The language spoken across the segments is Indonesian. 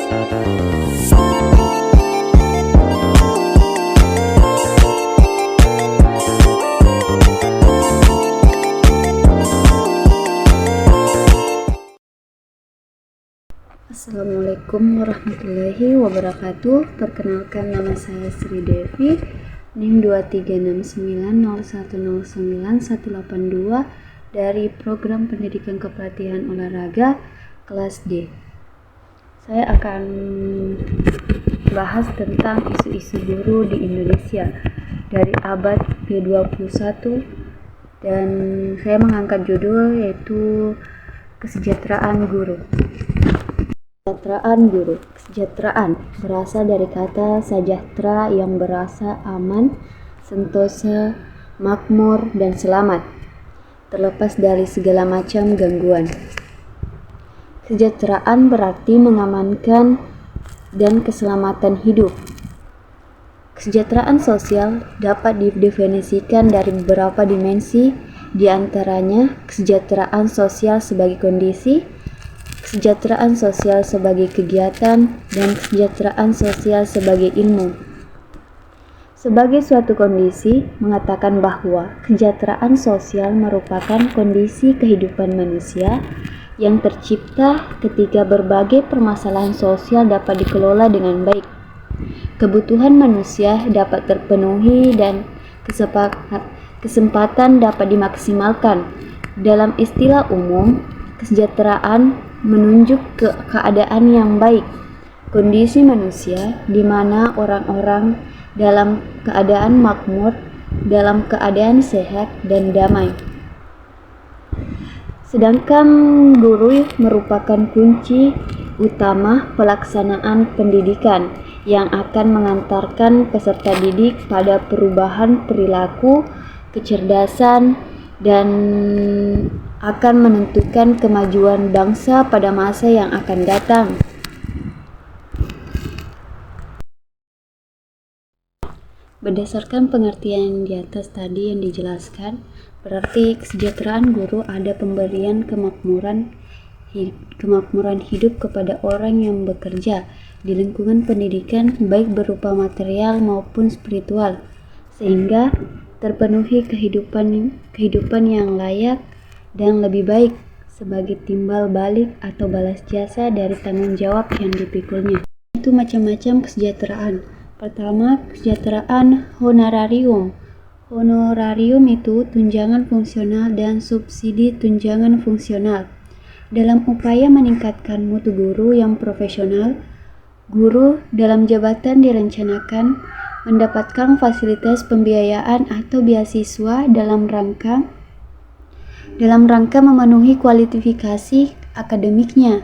Assalamualaikum warahmatullahi wabarakatuh. Perkenalkan, nama saya Sri Devi, NIM 236901098182 dari Program Pendidikan Kepelatihan Olahraga kelas D. Saya akan bahas tentang isu-isu guru di Indonesia dari abad ke-21, dan saya mengangkat judul yaitu kesejahteraan guru. Kesejahteraan berasal dari kata sajahtera yang berasa aman, sentosa, makmur, dan selamat, terlepas dari segala macam gangguan. Kesejahteraan berarti mengamankan dan keselamatan hidup. Kesejahteraan sosial dapat didefinisikan dari beberapa dimensi, di antaranya kesejahteraan sosial sebagai kondisi, kesejahteraan sosial sebagai kegiatan, dan kesejahteraan sosial sebagai ilmu. Sebagai suatu kondisi, mengatakan bahwa kesejahteraan sosial merupakan kondisi kehidupan manusia yang tercipta ketika berbagai permasalahan sosial dapat dikelola dengan baik. Kebutuhan manusia dapat terpenuhi dan kesempatan dapat dimaksimalkan. Dalam istilah umum, kesejahteraan menunjuk ke keadaan yang baik, kondisi manusia di mana orang-orang dalam keadaan makmur, dalam keadaan sehat dan damai. Sedangkan guru merupakan kunci utama pelaksanaan pendidikan yang akan mengantarkan peserta didik pada perubahan perilaku, kecerdasan, dan akan menentukan kemajuan bangsa pada masa yang akan datang. Berdasarkan pengertian di atas tadi yang dijelaskan, berarti kesejahteraan guru ada pemberian kemakmuran hidup kepada orang yang bekerja di lingkungan pendidikan, baik berupa material maupun spiritual, sehingga terpenuhi kehidupan yang layak dan lebih baik sebagai timbal balik atau balas jasa dari tanggung jawab yang dipikulnya. Itu macam-macam kesejahteraan. Pertama, kesejahteraan honorarium. Honorarium itu tunjangan fungsional dan subsidi tunjangan fungsional. Dalam upaya meningkatkan mutu guru yang profesional, guru dalam jabatan direncanakan mendapatkan fasilitas pembiayaan atau beasiswa dalam rangka memenuhi kualifikasi akademiknya.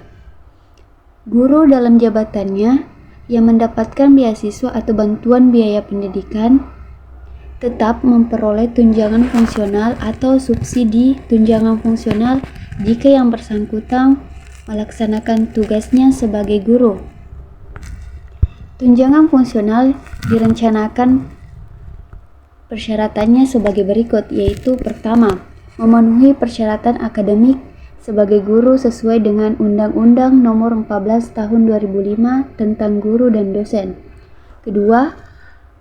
Guru dalam jabatannya yang mendapatkan beasiswa atau bantuan biaya pendidikan tetap memperoleh tunjangan fungsional atau subsidi tunjangan fungsional jika yang bersangkutan melaksanakan tugasnya sebagai guru. Tunjangan fungsional direncanakan persyaratannya sebagai berikut, yaitu pertama, memenuhi persyaratan akademik sebagai guru sesuai dengan Undang-Undang Nomor 14 Tahun 2005 tentang Guru dan Dosen. Kedua,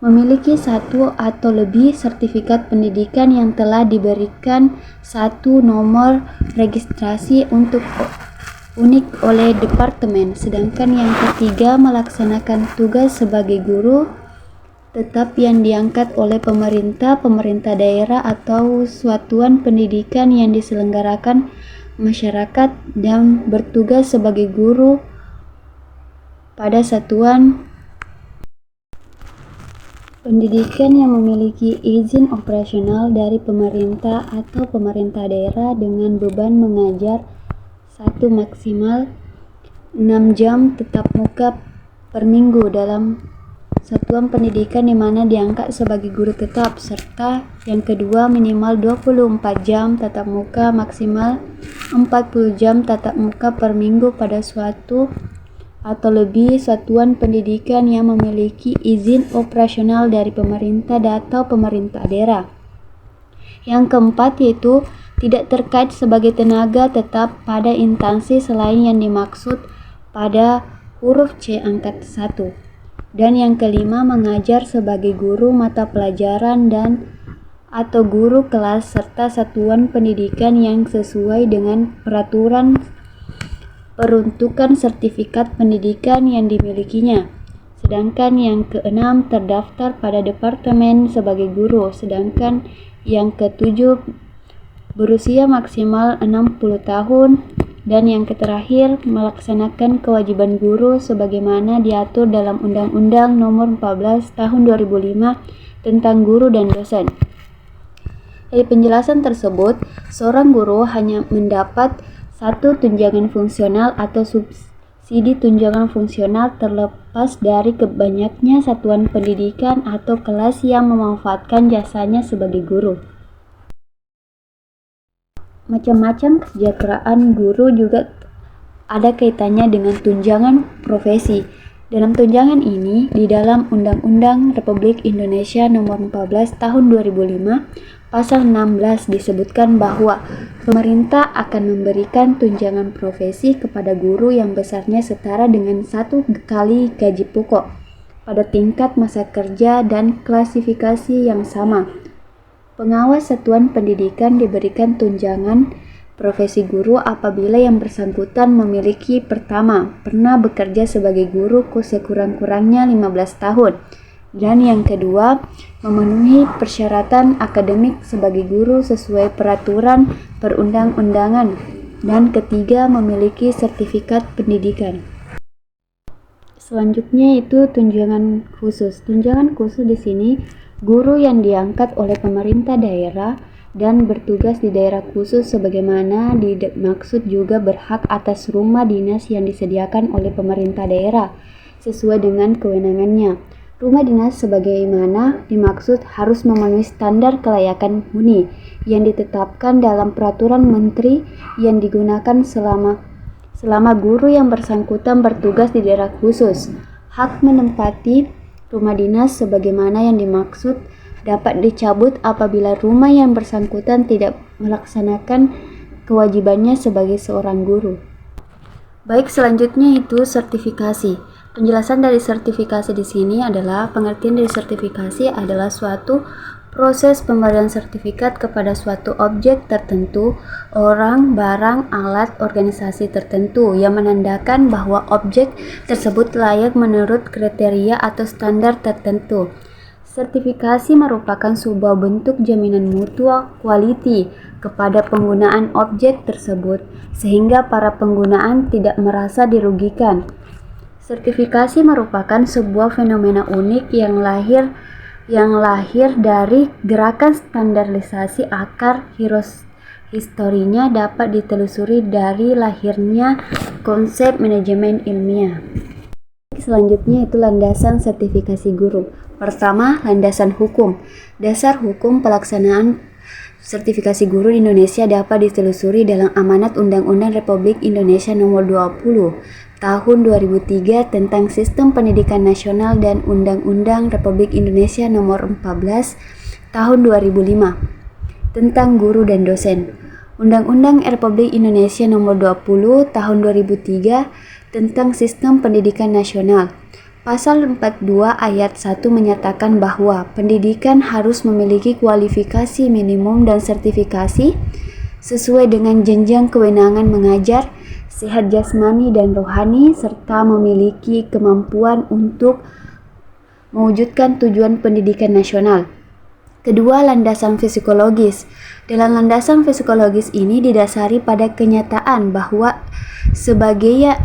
memiliki satu atau lebih sertifikat pendidikan yang telah diberikan satu nomor registrasi untuk unik oleh departemen. Sedangkan yang ketiga, melaksanakan tugas sebagai guru tetap yang diangkat oleh pemerintah daerah atau satuan pendidikan yang diselenggarakan masyarakat dan bertugas sebagai guru pada satuan pendidikan yang memiliki izin operasional dari pemerintah atau pemerintah daerah dengan beban mengajar 1 maksimal 6 jam tetap muka per minggu dalam satuan pendidikan di mana diangkat sebagai guru tetap, serta yang kedua minimal 24 jam tatap muka, maksimal 40 jam tatap muka per minggu pada suatu atau lebih satuan pendidikan yang memiliki izin operasional dari pemerintah atau pemerintah daerah. Yang keempat yaitu tidak terkait sebagai tenaga tetap pada instansi selain yang dimaksud pada huruf C angkat 1. Dan yang kelima, mengajar sebagai guru mata pelajaran dan atau guru kelas serta satuan pendidikan yang sesuai dengan peraturan peruntukan sertifikat pendidikan yang dimilikinya. Sedangkan yang keenam, terdaftar pada departemen sebagai guru. Sedangkan yang ketujuh, berusia maksimal 60 tahun. Dan yang terakhir, melaksanakan kewajiban guru sebagaimana diatur dalam Undang-Undang Nomor 14 Tahun 2005 tentang guru dan dosen. Dari penjelasan tersebut, seorang guru hanya mendapat satu tunjangan fungsional atau subsidi tunjangan fungsional terlepas dari banyaknya satuan pendidikan atau kelas yang memanfaatkan jasanya sebagai guru. Macam-macam kesejahteraan guru juga ada kaitannya dengan tunjangan profesi. Dalam tunjangan ini, di dalam Undang-Undang Republik Indonesia Nomor 14 Tahun 2005, Pasal 16 disebutkan bahwa pemerintah akan memberikan tunjangan profesi kepada guru yang besarnya setara dengan 1 kali gaji pokok pada tingkat masa kerja dan klasifikasi yang sama. Pengawas satuan pendidikan diberikan tunjangan profesi guru apabila yang bersangkutan memiliki pertama, pernah bekerja sebagai guru sekurang-kurangnya 15 tahun, dan yang kedua, memenuhi persyaratan akademik sebagai guru sesuai peraturan perundang-undangan, dan ketiga, memiliki sertifikat pendidikan. Selanjutnya itu tunjangan khusus. Tunjangan khusus di sini guru yang diangkat oleh pemerintah daerah dan bertugas di daerah khusus sebagaimana dimaksud juga berhak atas rumah dinas yang disediakan oleh pemerintah daerah sesuai dengan kewenangannya. Rumah dinas sebagaimana dimaksud harus memenuhi standar kelayakan huni yang ditetapkan dalam peraturan menteri yang digunakan selama guru yang bersangkutan bertugas di daerah khusus. Hak menempati rumah dinas sebagaimana yang dimaksud dapat dicabut apabila rumah yang bersangkutan tidak melaksanakan kewajibannya sebagai seorang guru. Baik, selanjutnya itu sertifikasi. Penjelasan dari sertifikasi di sini adalah pengertian dari sertifikasi adalah suatu proses pemberian sertifikat kepada suatu objek tertentu, orang, barang, alat, organisasi tertentu yang menandakan bahwa objek tersebut layak menurut kriteria atau standar tertentu. Sertifikasi merupakan sebuah bentuk jaminan mutu quality kepada penggunaan objek tersebut sehingga para penggunaan tidak merasa dirugikan. Sertifikasi merupakan sebuah fenomena unik yang lahir dari gerakan standarisasi akar historinya dapat ditelusuri dari lahirnya konsep manajemen ilmiah. Selanjutnya itu landasan sertifikasi guru. Pertama, landasan hukum. Dasar hukum pelaksanaan sertifikasi guru di Indonesia dapat ditelusuri dalam Amanat Undang-Undang Republik Indonesia Nomor 20 Tahun 2003 tentang Sistem Pendidikan Nasional dan Undang-Undang Republik Indonesia Nomor 14 Tahun 2005 tentang guru dan dosen. Undang-Undang Republik Indonesia Nomor 20 Tahun 2003 tentang Sistem Pendidikan Nasional. Pasal 42 ayat 1 menyatakan bahwa pendidikan harus memiliki kualifikasi minimum dan sertifikasi sesuai dengan jenjang kewenangan mengajar, sehat jasmani dan rohani, serta memiliki kemampuan untuk mewujudkan tujuan pendidikan nasional. Kedua, landasan psikologis. Dalam landasan psikologis ini didasari pada kenyataan bahwa sebagai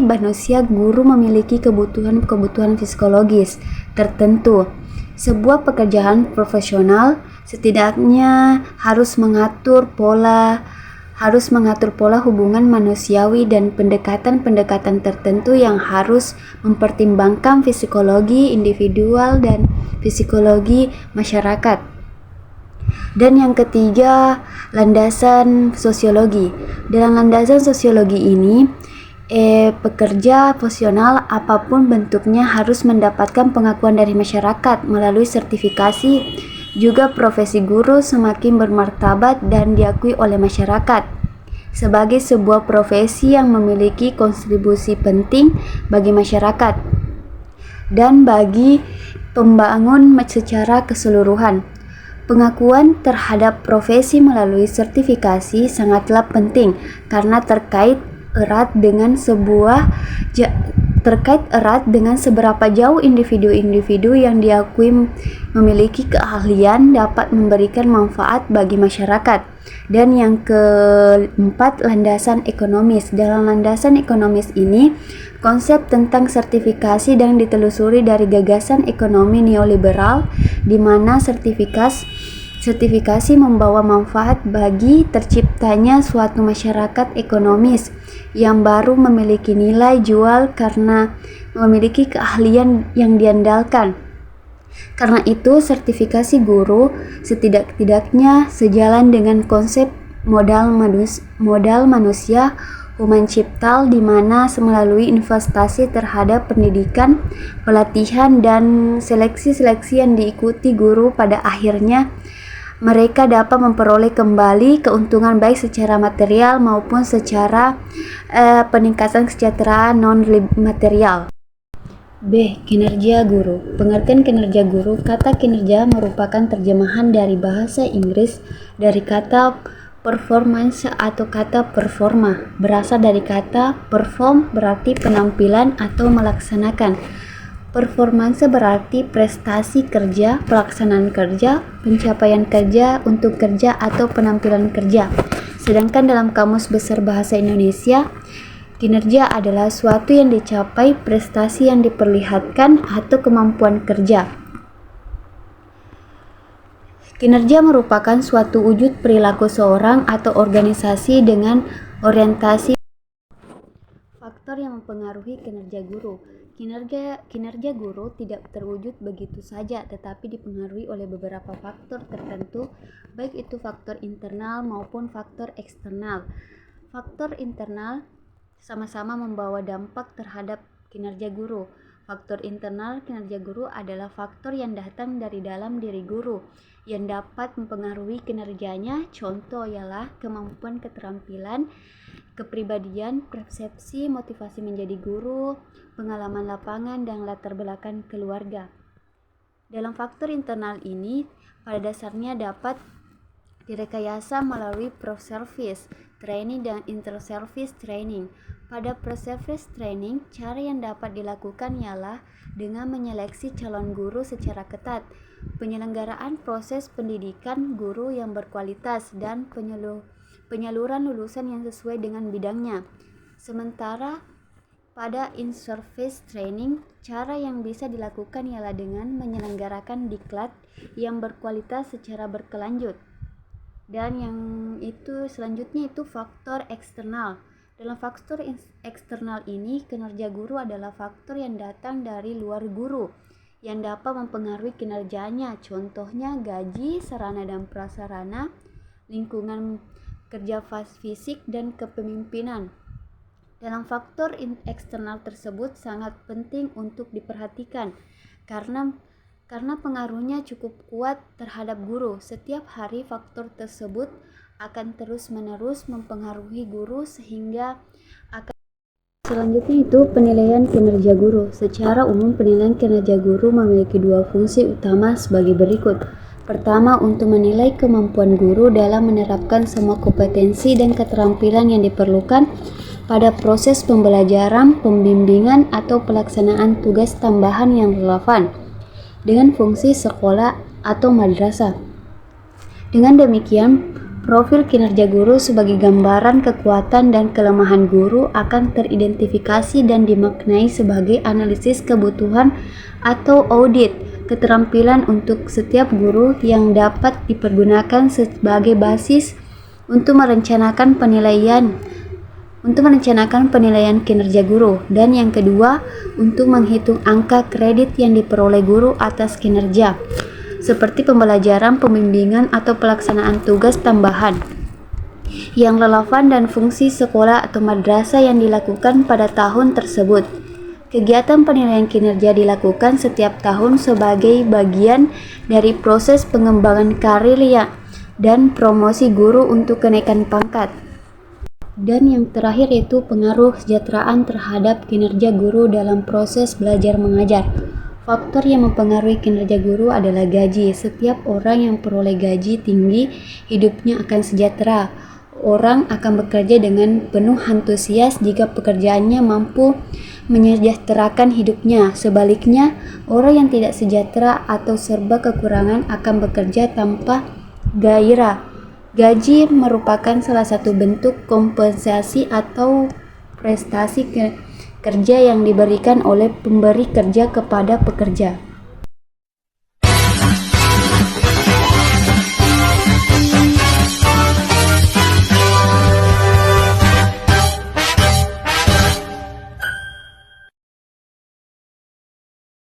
manusia guru memiliki kebutuhan psikologis tertentu. Sebuah pekerjaan profesional setidaknya harus mengatur pola hubungan manusiawi dan pendekatan-pendekatan tertentu yang harus mempertimbangkan psikologi individual dan psikologi masyarakat. Dan yang ketiga, landasan sosiologi. Dalam landasan sosiologi ini, pekerja profesional apapun bentuknya harus mendapatkan pengakuan dari masyarakat melalui sertifikasi. Juga profesi guru semakin bermartabat dan diakui oleh masyarakat. sebagai sebuah profesi yang memiliki kontribusi penting bagi masyarakat dan bagi pembangun secara keseluruhan. Pengakuan terhadap profesi melalui sertifikasi sangatlah penting karena terkait erat dengan seberapa jauh individu-individu yang diakui memiliki keahlian dapat memberikan manfaat bagi masyarakat. Dan yang keempat, landasan ekonomis. Dalam landasan ekonomis ini, konsep tentang sertifikasi dan ditelusuri dari gagasan ekonomi neoliberal, di mana sertifikasi membawa manfaat bagi terciptanya suatu masyarakat ekonomis yang baru memiliki nilai jual karena memiliki keahlian yang diandalkan. Karena itu, sertifikasi guru setidak-tidaknya sejalan dengan konsep modal manusia human capital, di mana melalui investasi terhadap pendidikan, pelatihan, dan seleksi-seleksi yang diikuti guru, pada akhirnya mereka dapat memperoleh kembali keuntungan baik secara material maupun secara peningkatan kesejahteraan non-material. B. Kinerja guru. Pengertian kinerja guru. Kata kinerja merupakan terjemahan dari bahasa Inggris dari kata performance atau kata performa. Berasal dari kata perform, berarti penampilan atau melaksanakan. Performance berarti prestasi kerja, pelaksanaan kerja, pencapaian kerja, untuk kerja atau penampilan kerja. Sedangkan dalam Kamus Besar Bahasa Indonesia, kinerja adalah suatu yang dicapai, prestasi yang diperlihatkan, atau kemampuan kerja. Kinerja merupakan suatu wujud perilaku seorang atau organisasi dengan orientasi. Faktor yang mempengaruhi kinerja guru. Kinerja guru tidak terwujud begitu saja, tetapi dipengaruhi oleh beberapa faktor tertentu, baik itu faktor internal maupun faktor eksternal. Faktor internal sama-sama membawa dampak terhadap kinerja guru. Faktor internal kinerja guru adalah faktor yang datang dari dalam diri guru yang dapat mempengaruhi kinerjanya. Contoh ialah kemampuan, keterampilan, kepribadian, persepsi, motivasi menjadi guru, pengalaman lapangan, dan latar belakang keluarga. Dalam faktor internal ini, pada dasarnya dapat direkayasa melalui pre-service training dan inter-service training. Pada pre-service training, cara yang dapat dilakukan ialah dengan menyeleksi calon guru secara ketat, penyelenggaraan proses pendidikan guru yang berkualitas, dan penyaluran lulusan yang sesuai dengan bidangnya. Sementara pada in-service training, cara yang bisa dilakukan ialah dengan menyelenggarakan diklat yang berkualitas secara berkelanjut. Dan yang itu selanjutnya itu faktor eksternal. Dalam faktor eksternal ini, kinerja guru adalah faktor yang datang dari luar guru yang dapat mempengaruhi kinerjanya. Contohnya gaji, sarana dan prasarana, lingkungan kerja fisik, dan kepemimpinan. Dalam faktor eksternal tersebut sangat penting untuk diperhatikan karena pengaruhnya cukup kuat terhadap guru. Setiap hari faktor tersebut akan terus-menerus mempengaruhi guru sehingga akan. Selanjutnya itu penilaian kinerja guru. Secara umum, penilaian kinerja guru memiliki dua fungsi utama sebagai berikut. Pertama, untuk menilai kemampuan guru dalam menerapkan semua kompetensi dan keterampilan yang diperlukan pada proses pembelajaran, pembimbingan, atau pelaksanaan tugas tambahan yang relevan dengan fungsi sekolah atau madrasah. Dengan demikian, profil kinerja guru sebagai gambaran kekuatan dan kelemahan guru akan teridentifikasi dan dimaknai sebagai analisis kebutuhan atau audit keterampilan untuk setiap guru yang dapat dipergunakan sebagai basis untuk merencanakan penilaian kinerja guru. Dan yang kedua, untuk menghitung angka kredit yang diperoleh guru atas kinerja, seperti pembelajaran, pembimbingan, atau pelaksanaan tugas tambahan yang relevan dan fungsi sekolah atau madrasah yang dilakukan pada tahun tersebut. Kegiatan penilaian kinerja dilakukan setiap tahun sebagai bagian dari proses pengembangan karir dan promosi guru untuk kenaikan pangkat. Dan yang terakhir yaitu pengaruh kesejahteraan terhadap kinerja guru dalam proses belajar mengajar. Faktor yang mempengaruhi kinerja guru adalah gaji. Setiap orang yang peroleh gaji tinggi, hidupnya akan sejahtera. Orang akan bekerja dengan penuh antusias jika pekerjaannya mampu menyejahterakan hidupnya. Sebaliknya, orang yang tidak sejahtera atau serba kekurangan akan bekerja tanpa gairah. Gaji merupakan salah satu bentuk kompensasi atau prestasi kerja yang diberikan oleh pemberi kerja kepada pekerja.